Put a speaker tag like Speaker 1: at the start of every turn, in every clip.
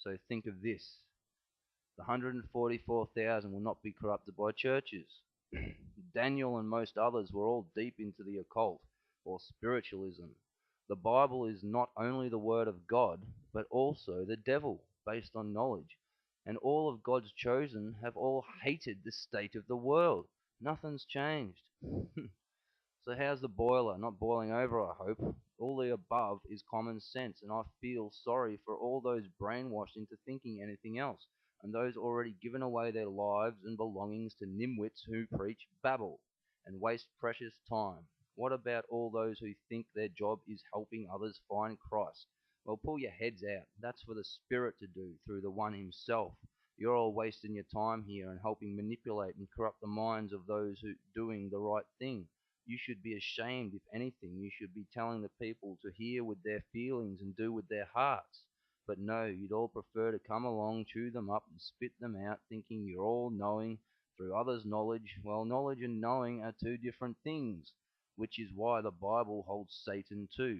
Speaker 1: So think of this: the 144,000 will not be corrupted by churches. Daniel and most others were all deep into the occult or spiritualism. The Bible is not only the Word of God, but also the devil, based on knowledge. And all of God's chosen have all hated the state of the world. Nothing's changed. So how's the boiler? Not boiling over, I hope. All the above is common sense, and I feel sorry for all those brainwashed into thinking anything else, and those already given away their lives and belongings to nimwits who preach babble and waste precious time. What about all those who think their job is helping others find Christ? Well, pull your heads out. That's for the Spirit to do through the One Himself. You're all wasting your time here and helping manipulate and corrupt the minds of those who doing the right thing. You should be ashamed. If anything, you should be telling the people to hear with their feelings and do with their hearts. But no, you'd all prefer to come along, chew them up, and spit them out, thinking you're all knowing through others' knowledge. Well, knowledge and knowing are two different things, which is why the Bible holds Satan too.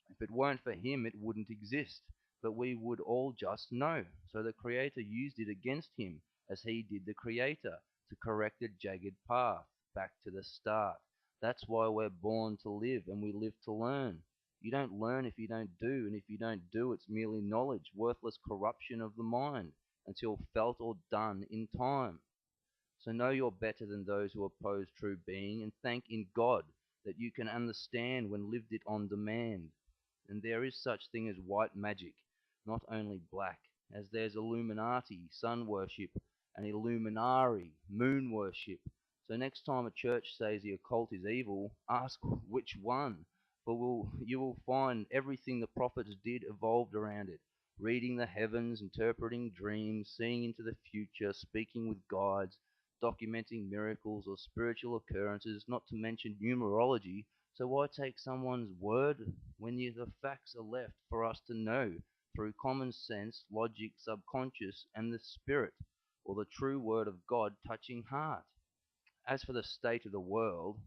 Speaker 1: If it weren't for him, it wouldn't exist, but we would all just know. So the Creator used it against him, as he did the Creator, to correct a jagged path back to the start. That's why we're born to live, and we live to learn. You don't learn if you don't do, and if you don't do, it's merely knowledge, worthless corruption of the mind, until felt or done in time. So know you're better than those who oppose true being, and thank in God that you can understand when lived it on demand. And there is such thing as white magic, not only black, as there's Illuminati, sun worship, and Illuminari, moon worship. So next time a church says the occult is evil, ask which one, for you will find everything the prophets did evolved around it. Reading the heavens, interpreting dreams, seeing into the future, speaking with guides, documenting miracles or spiritual occurrences, not to mention numerology. So why take someone's word when the facts are left for us to know through common sense, logic, subconscious, and the spirit, or the true word of God touching heart? As for the state of the world,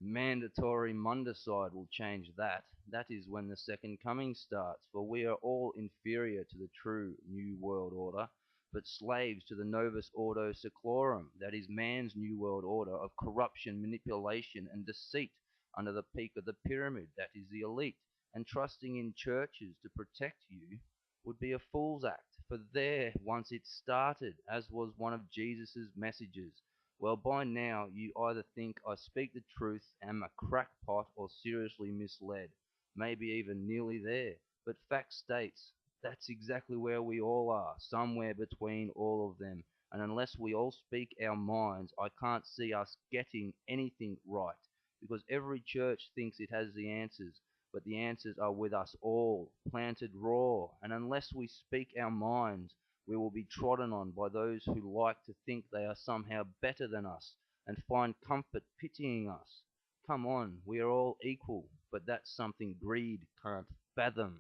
Speaker 1: mandatory mundicide will change that. That is when the second coming starts, for we are all inferior to the true New World Order, but slaves to the Novus Ordo Seclorum, that is man's New World Order of corruption, manipulation, and deceit under the peak of the pyramid, that is the elite. And trusting in churches to protect you would be a fool's act, for there once it started, as was one of Jesus' messages. Well, by now you either think I speak the truth, am a crackpot, or seriously misled, maybe even nearly there. But fact states that's exactly where we all are, somewhere between all of them. And unless we all speak our minds, I can't see us getting anything right, because every church thinks it has the answers, but the answers are with us all, planted raw. And unless we speak our minds, we will be trodden on by those who like to think they are somehow better than us and find comfort pitying us. Come on, we are all equal, but that's something greed can't fathom.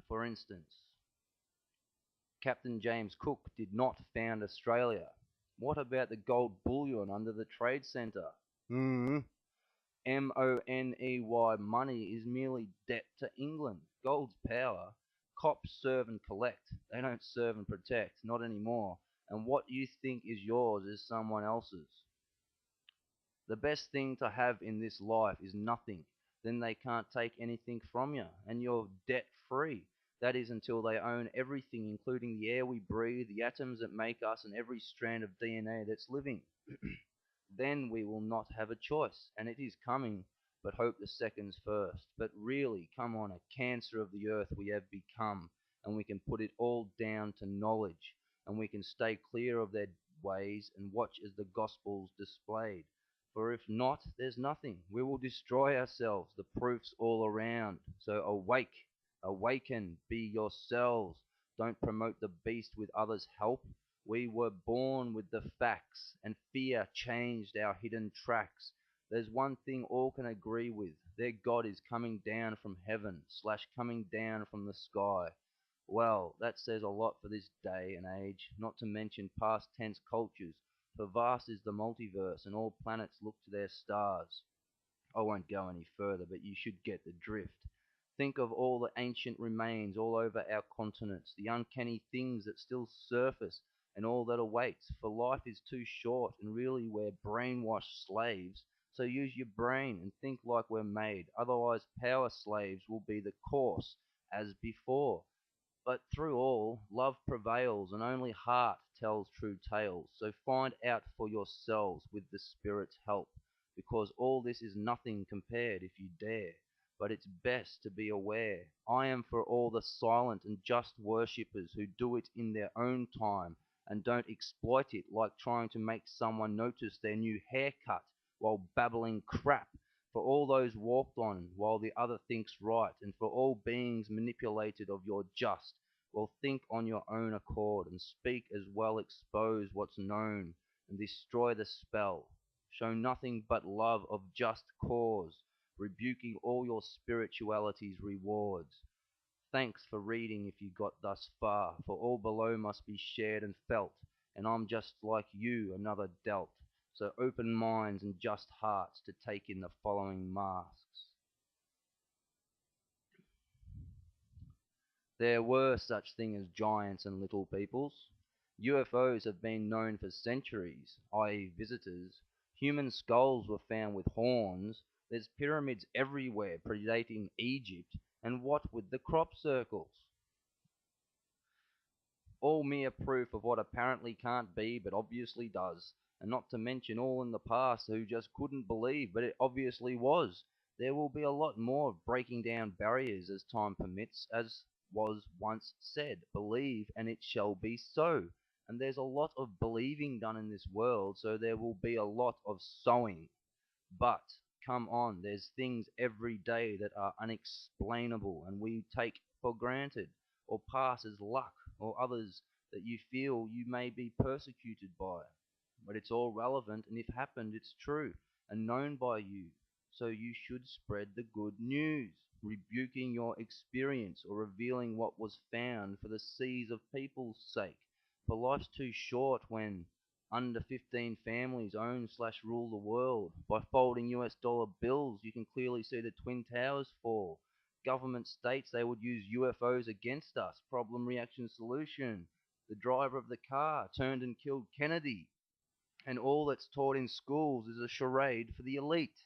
Speaker 1: For instance, Captain James Cook did not found Australia. What about the gold bullion under the Trade Centre? Money, money is merely debt to England. Gold's power. Cops serve and collect. They don't serve and protect, not anymore. And what you think is yours is someone else's. The best thing to have in this life is nothing. Then they can't take anything from you, and you're debt free. That is until they own everything, including the air we breathe, the atoms that make us, and every strand of DNA that's living. Then we will not have a choice, and it is coming, but hope the seconds first. But really, come on, a cancer of the earth we have become, and we can put it all down to knowledge, and we can stay clear of their ways and watch as the gospel's displayed. For if not, there's nothing. We will destroy ourselves. The proof's all around. So awake, awaken, be yourselves. Don't promote the beast with others' help. We were born with the facts, and fear changed our hidden tracks. There's one thing all can agree with. Their God is coming down from heaven, slash coming down from the sky. Well, that says a lot for this day and age, not to mention past tense cultures, for vast is the multiverse, and all planets look to their stars. I won't go any further, but you should get the drift. Think of all the ancient remains all over our continents, the uncanny things that still surface, and all that awaits, for life is too short, and really we're brainwashed slaves. So use your brain and think like we're made, otherwise power slaves will be the course, as before. But through all, love prevails, and only heart tells true tales. So find out for yourselves with the Spirit's help, because all this is nothing compared if you dare. But it's best to be aware. I am for all the silent and just worshippers who do it in their own time and don't exploit it like trying to make someone notice their new haircut while babbling crap, for all those walked on while the other thinks right, and for all beings manipulated of your just, well, think on your own accord, and speak as well expose what's known, and destroy the spell. Show nothing but love of just cause, rebuking all your spirituality's rewards. Thanks for reading if you got thus far, for all below must be shared and felt, and I'm just like you, another dealt. So open minds and just hearts to take in the following masks. There were such things as giants and little peoples. UFOs have been known for centuries, i.e. visitors. Human skulls were found with horns. There's pyramids everywhere predating Egypt. And what with the crop circles? All mere proof of what apparently can't be but obviously does, and not to mention all in the past who just couldn't believe, but it obviously was. There will be a lot more of breaking down barriers as time permits, as was once said, believe and it shall be so. And there's a lot of believing done in this world, so there will be a lot of sowing. But come on, there's things every day that are unexplainable and we take for granted, or pass as luck, or others that you feel you may be persecuted by. But it's all relevant, and if happened, it's true and known by you. So you should spread the good news, rebuking your experience or revealing what was found for the seas of people's sake. For life's too short when under 15 families own slash rule the world. By folding US dollar bills, you can clearly see the Twin Towers fall. Government states they would use UFOs against us. Problem, reaction, solution. The driver of the car turned and killed Kennedy. And all that's taught in schools is a charade for the elite.